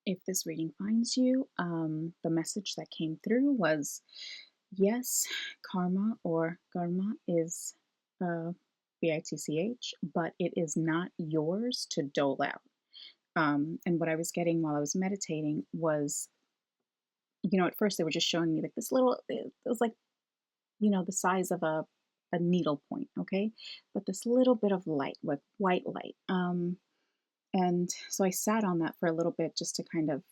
If this reading finds you, the message that came through was yes, karma or karma is bitch, but it is not yours to dole out. And what I was getting while I was meditating was, at first they were just showing me like this little, it was like, the size of a needle point, okay? But this little bit of light, like white light. And so I sat on that for a little bit just to kind of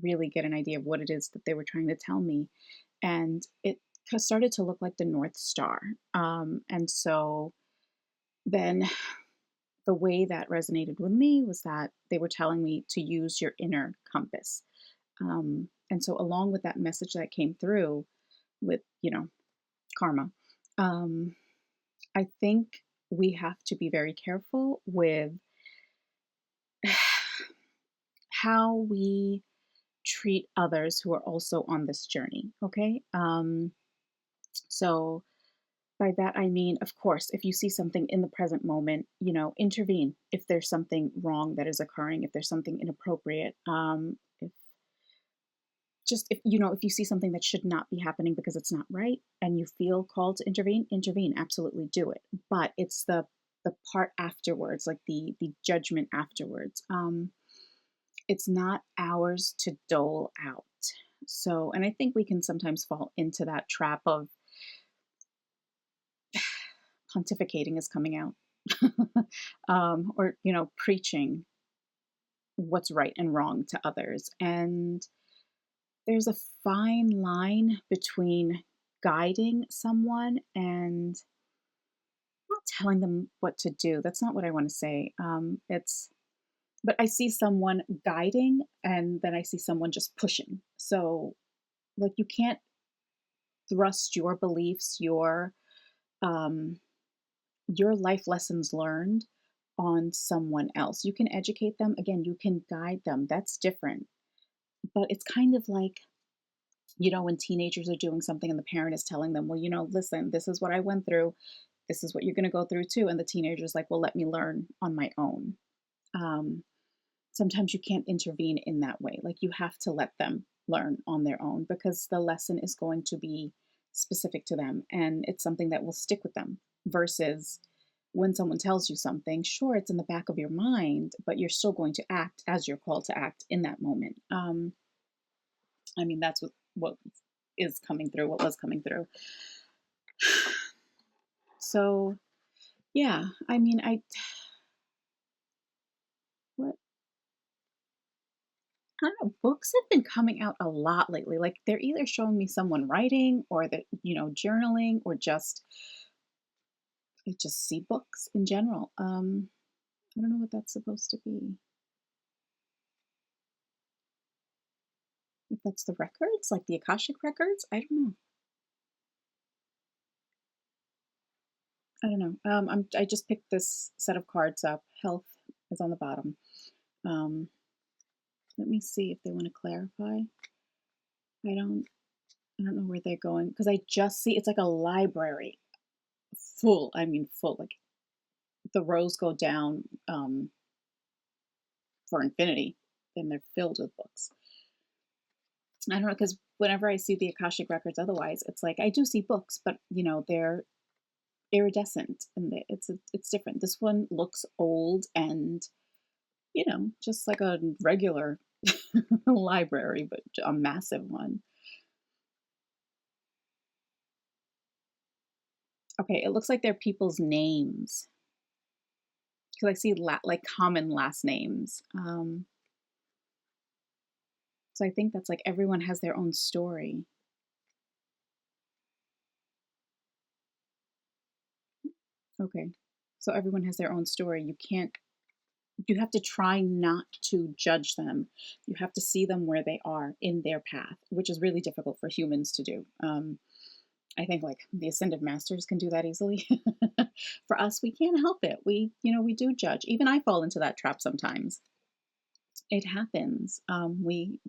really get an idea of what it is that they were trying to tell me. And it started to look like the North Star. And so then the way that resonated with me was that they were telling me to use your inner compass. And so, along with that message that came through with, karma, um, I think we have to be very careful with how we treat others who are also on this journey. Okay. So, by that, I mean, of course, if you see something in the present moment, intervene if there's something wrong that is occurring, if there's something inappropriate. If you see something that should not be happening because it's not right and you feel called to intervene, absolutely do it. But it's the part afterwards, like the judgment afterwards. It's not ours to dole out. So, and I think we can sometimes fall into that trap of pontificating is coming out. Or preaching what's right and wrong to others. And there's a fine line between guiding someone and not telling them what to do. That's not what I want to say. But I see someone guiding and then I see someone just pushing. So, like, you can't thrust your beliefs, um, your life lessons learned on someone else. You can educate them. Again, you can guide them. That's different. But it's kind of like, when teenagers are doing something and the parent is telling them, well, listen, this is what I went through. This is what you're going to go through too. And the teenager's like, well, let me learn on my own. Um, Sometimes you can't intervene in that way. Like, you have to let them learn on their own because the lesson is going to be specific to them and it's something that will stick with them versus when someone tells you something, sure, it's in the back of your mind, but you're still going to act as you're called to act in that moment. I mean, that's what is coming through, what was coming through. So, yeah, I mean, what, I don't know, books have been coming out a lot lately. Like, they're either showing me someone writing or that, journaling or just, I just see books in general. I don't know what that's supposed to be. If that's the records, like the Akashic records, I don't know. I don't know. I just picked this set of cards up. Health is on the bottom. Um, Let me see if they want to clarify. I don't I don't know where they're going because I just see it's like a library full. I mean, full. Like, the rows go down for infinity, and they're filled with books. I don't know because whenever I see the Akashic records, otherwise, it's like I do see books, but they're iridescent and it's different. This one looks old and just like a regular library, but a massive one. Okay, it looks like they're people's names because I see like common last names. So I think that's like everyone has their own story. Okay, so everyone has their own story. You have to try not to judge them. You have to see them where they are in their path, which is really difficult for humans to do. I think like the ascended masters can do that easily. For us, we can't help it. We do judge. Even I fall into that trap sometimes. It happens. We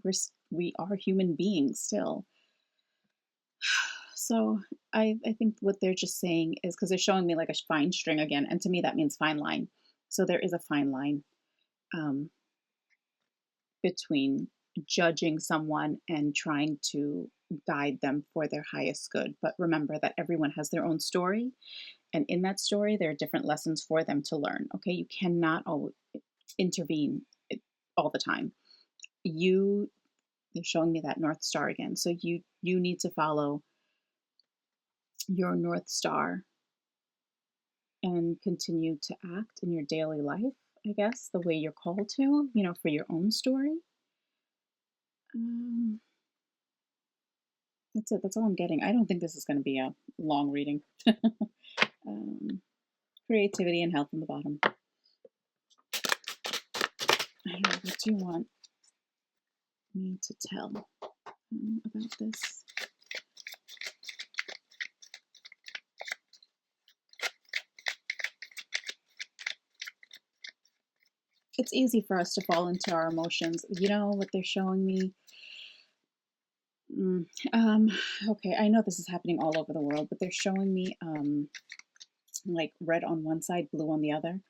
are human beings still. So I think what they're just saying is because they're showing me like a fine string again, and to me that means fine line. So there is a fine line um, between judging someone and trying to guide them for their highest good. But remember that everyone has their own story, and in that story, there are different lessons for them to learn. Okay, you cannot always intervene all the time. They're showing me that North Star again. So you need to follow your North Star and continue to act in your daily life, I guess, the way you're called to, for your own story. That's it. That's all I'm getting. I don't think this is going to be a long reading. Creativity and health in the bottom. I don't know. What do you want me to tell about this? It's easy for us to fall into our emotions. You know what they're showing me? Okay, I know this is happening all over the world, but they're showing me like red on one side, blue on the other.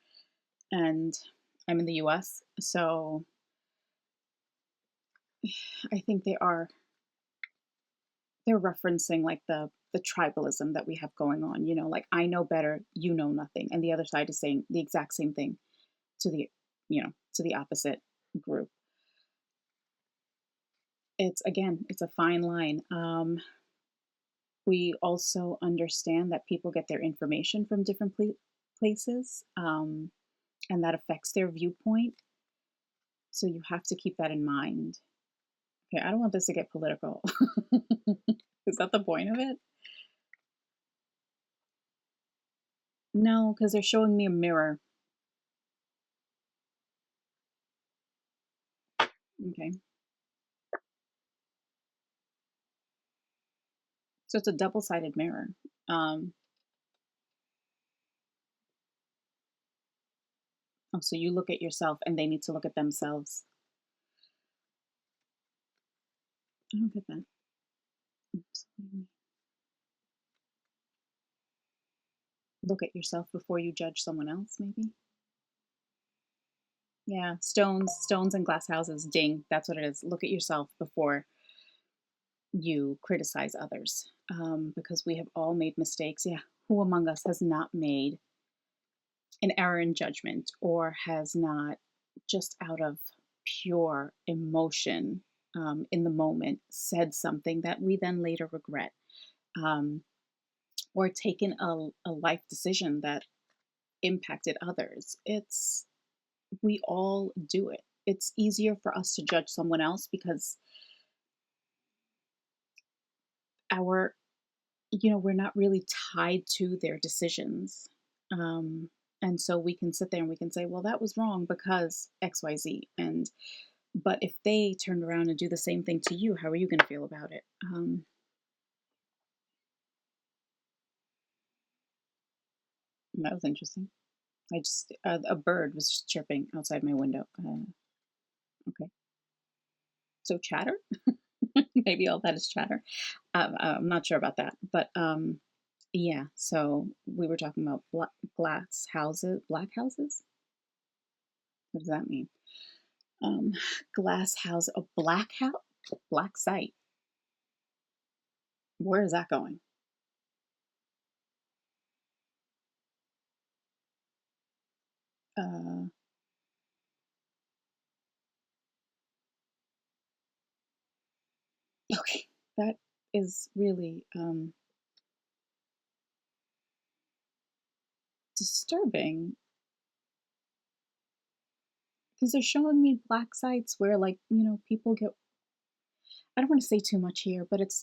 And I'm in the US, so I think they're referencing like the tribalism that we have going on, like I know better, you know nothing. And the other side is saying the exact same thing to the opposite group. It's a fine line. We also understand that people get their information from different places, and that affects their viewpoint. So you have to keep that in mind. Okay, I don't want this to get political. Is that the point of it? No, because they're showing me a mirror. Okay. So it's a double-sided mirror. So you look at yourself and they need to look at themselves. I don't get that. Oops. Look at yourself before you judge someone else, maybe? Yeah, stones and glass houses. Ding, that's what it is. Look at yourself before you criticize others, because we have all made mistakes. Yeah, who among us has not made an error in judgment or has not, just out of pure emotion, in the moment, said something that we then later regret, or taken a life decision that impacted others? We all do it. It's easier for us to judge someone else because our we're not really tied to their decisions. And so we can sit there and we can say, well, that was wrong because XYZ. But if they turned around and do the same thing to you, how are you going to feel about it? That was interesting. A bird was just chirping outside my window. Okay. So chatter? Maybe all that is chatter. I'm not sure about that. But yeah, so we were talking about glass houses, black houses. What does that mean? Glass house, a black house, black site. Where is that going? Uh, okay, that is really disturbing because they're showing me black sites where, like, people get. I don't want to say too much here, but it's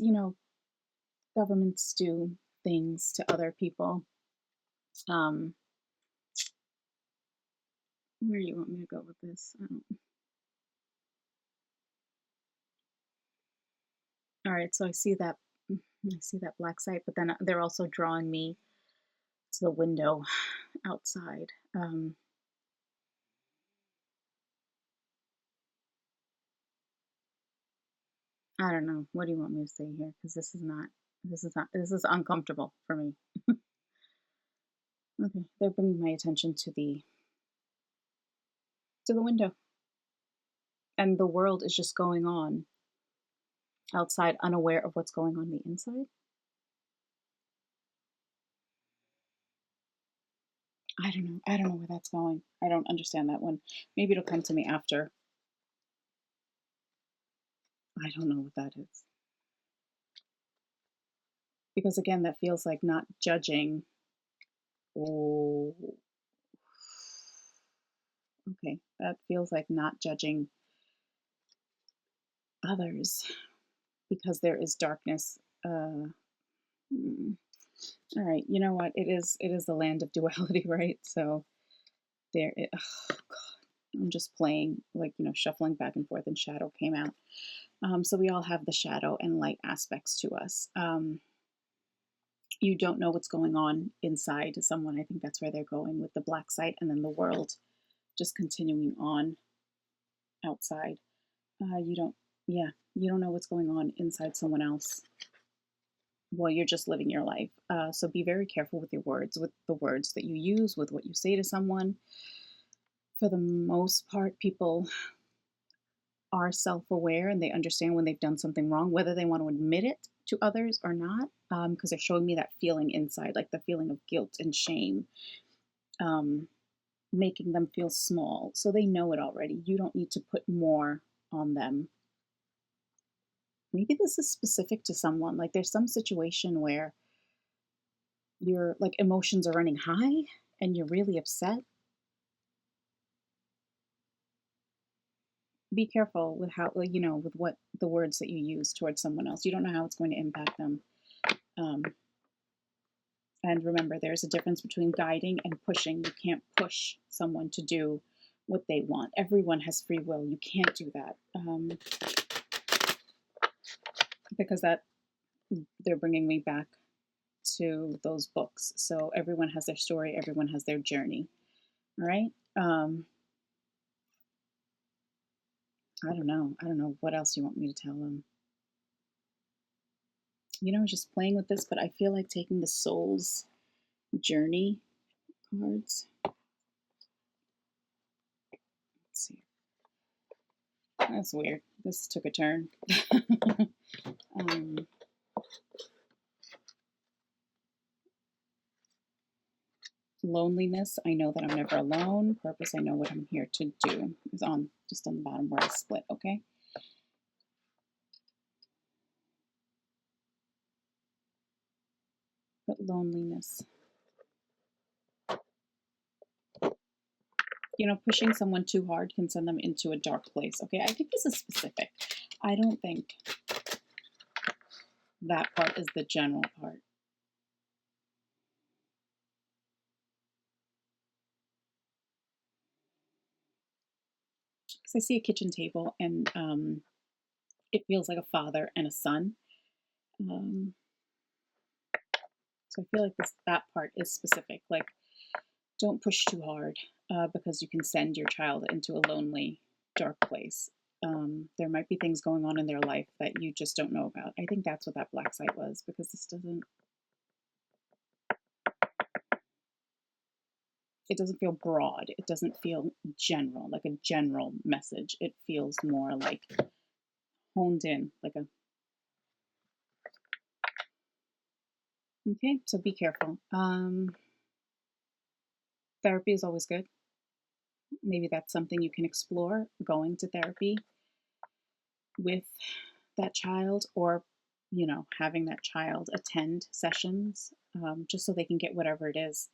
governments do things to other people. Um, where do you want me to go with this? All right, so I see that black site, but then they're also drawing me to the window outside. I don't know. What do you want me to say here? Because this is uncomfortable for me. Okay, they're bringing my attention to the window. And the world is just going on outside, unaware of what's going on the inside. I don't know. I don't know where that's going. I don't understand that one. Maybe it'll come to me after. I don't know what that is. Because again, that feels like not judging. Oh, okay. That feels like not judging others because there is darkness. Mm, all right. You know what? It is the land of duality, right? So oh God, I'm just playing, like, shuffling back and forth, and shadow came out. So we all have the shadow and light aspects to us. You don't know what's going on inside someone. I think that's where they're going with the black site, and then the world just continuing on outside. You don't, yeah, you don't know what's going on inside someone else while you're just living your life. So be very careful with your words, with the words that you use, with what you say to someone. For the most part, people are self-aware and they understand when they've done something wrong, whether they want to admit it to others or not, because they're showing me that feeling inside, like the feeling of guilt and shame, making them feel small. So they know it already. You don't need to put more on them. Maybe this is specific to someone. Like there's some situation where your like emotions are running high and you're really upset. Be careful with how, with what the words that you use towards someone else. You don't know how it's going to impact them. Um, and remember, there's a difference between guiding and pushing. You can't push someone to do what they want. Everyone has free will. You can't do that, because they're bringing me back to those books. So everyone has their story. Everyone has their journey. All right. I don't know. I don't know what else you want me to tell them. Just playing with this, but I feel like taking the soul's journey cards. Let's see. That's weird. This took a turn. Loneliness, I know that I'm never alone. Purpose, I know what I'm here to do. Is just on the bottom where I split, okay? But loneliness. Pushing someone too hard can send them into a dark place, okay? I think this is specific. I don't think that part is the general part. Because I see a kitchen table, and it feels like a father and a son. So I feel like that part is specific. Like, don't push too hard, because you can send your child into a lonely, dark place. There might be things going on in their life that you just don't know about. I think that's what that black site was, because it doesn't feel broad. It doesn't feel general, like a general message. It feels more like honed in, like a. Okay, so be careful. Therapy is always good. Maybe that's something you can explore, going to therapy with that child, or having that child attend sessions, just so they can get whatever it is.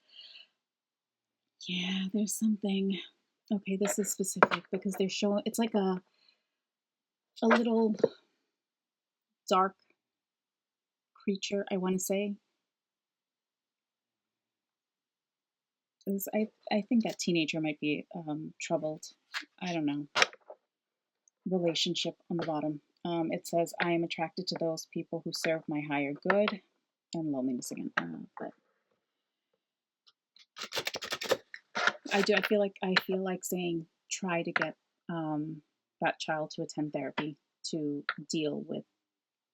Yeah, there's something. Okay, this is specific because they're showing it's like a little dark creature, I want to say. I think that teenager might be troubled. I don't know. Relationship on the bottom. It says, I am attracted to those people who serve my higher good. And loneliness again. But I feel like saying, try to get that child to attend therapy to deal with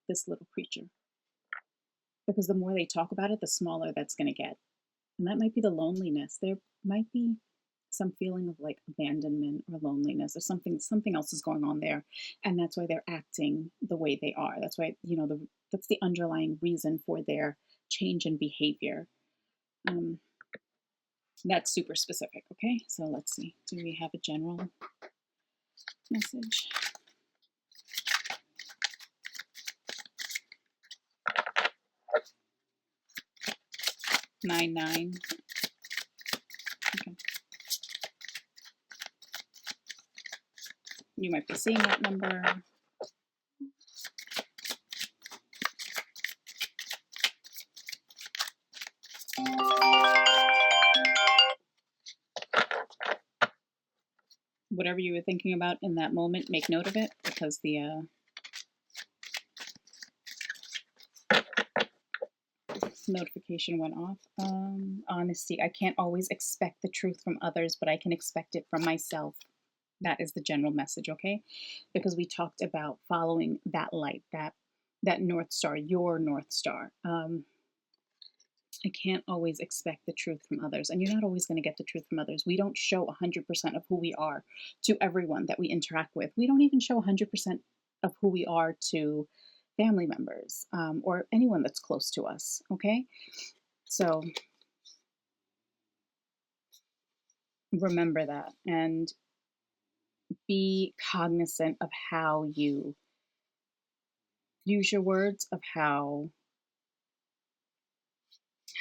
this little creature. Because the more they talk about it, the smaller that's going to get. And that might be the loneliness. There might be some feeling of like abandonment or loneliness or something else is going on there, and that's why they're acting the way they are. That's why, that's the underlying reason for their change in behavior. That's super specific. Okay, so let's see, do we have a general message? Nine. Okay. You might be seeing that number. Whatever you were thinking about in that moment, make note of it, because the notification went off. Honesty. I can't always expect the truth from others, but I can expect it from myself. That is the general message, okay? Because we talked about following that light, that North Star, your North Star. I can't always expect the truth from others, and you're not always going to get the truth from others. We don't show 100% of who we are to everyone that we interact with. We don't even show 100% of who we are to family members, or anyone that's close to us, okay? So remember that, and be cognizant of how you use your words, of how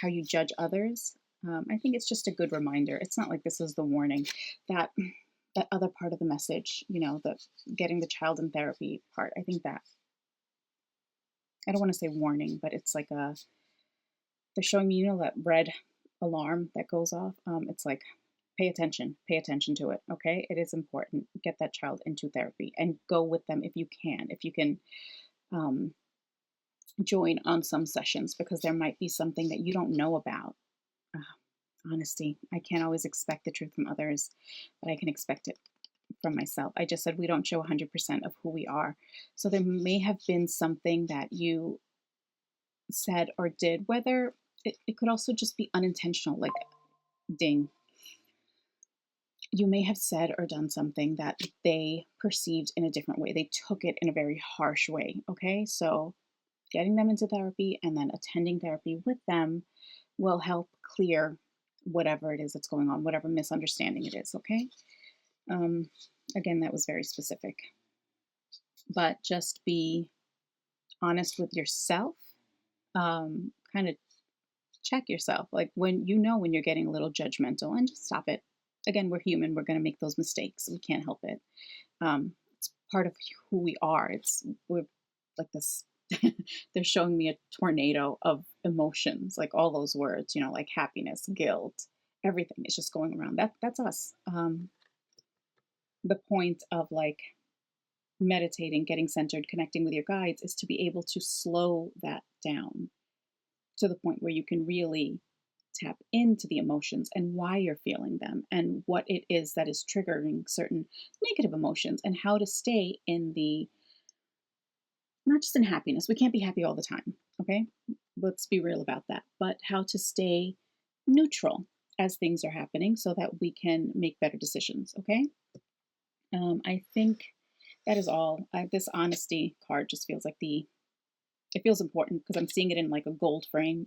you judge others. I think it's just a good reminder. It's not like this is the warning. That other part of the message, the getting the child in therapy part, I think that, I don't want to say warning, but it's like they're showing me, that red alarm that goes off. It's like, pay attention to it, okay? It is important. Get that child into therapy and go with them if you can join on some sessions, because there might be something that you don't know about. Honesty. I can't always expect the truth from others, but I can expect it from myself. I just said we don't show 100% of who we are. So there may have been something that you said or did, whether it could also just be unintentional, like ding. You may have said or done something that they perceived in a different way. They took it in a very harsh way, okay? So getting them into therapy and then attending therapy with them will help clear whatever it is that's going on, whatever misunderstanding it is, okay? Again, that was very specific. But just be honest with yourself. Kind of check yourself. Like when you're getting a little judgmental, and just stop it. Again, we're human. We're going to make those mistakes. We can't help it. It's part of who we are. We're like this. They're showing me a tornado of emotions, like all those words, like happiness, guilt, everything is just going around. That's us. The point of like meditating, getting centered, connecting with your guides is to be able to slow that down to the point where you can really tap into the emotions and why you're feeling them and what it is that is triggering certain negative emotions, and how to stay in not just in happiness. We can't be happy all the time, okay? Let's be real about that. But how to stay neutral as things are happening so that we can make better decisions, okay? I think that is all. This honesty card just feels like it feels important because I'm seeing it in like a gold frame.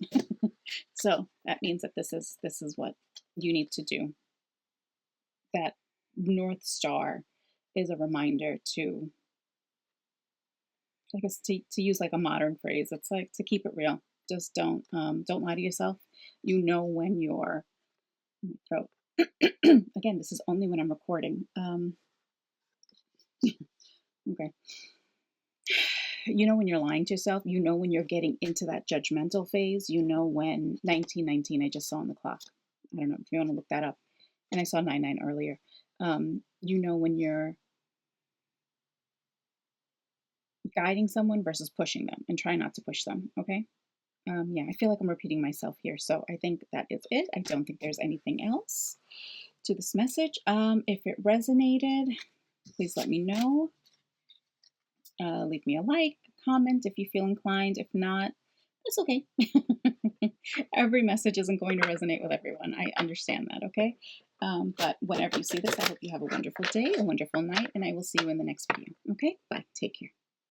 So that means that this is what you need to do. That North Star is a reminder to, I guess, to use like a modern phrase, it's like to keep it real. Just don't lie to yourself. When you're, throat. Again, this is only when I'm recording. Okay. When you're lying to yourself, when you're getting into that judgmental phase, when 1919, I just saw on the clock. I don't know if you want to look that up. And I saw 99 earlier. When you're guiding someone versus pushing them, and try not to push them, okay? Yeah, I feel like I'm repeating myself here, so I think that is it. I don't think there's anything else to this message. If it resonated, please let me know. Leave me a like, comment if you feel inclined. If not, that's okay. Every message isn't going to resonate with everyone. I understand that, okay? But whenever you see this, I hope you have a wonderful day, a wonderful night, and I will see you in the next video. Okay? Bye. Take care.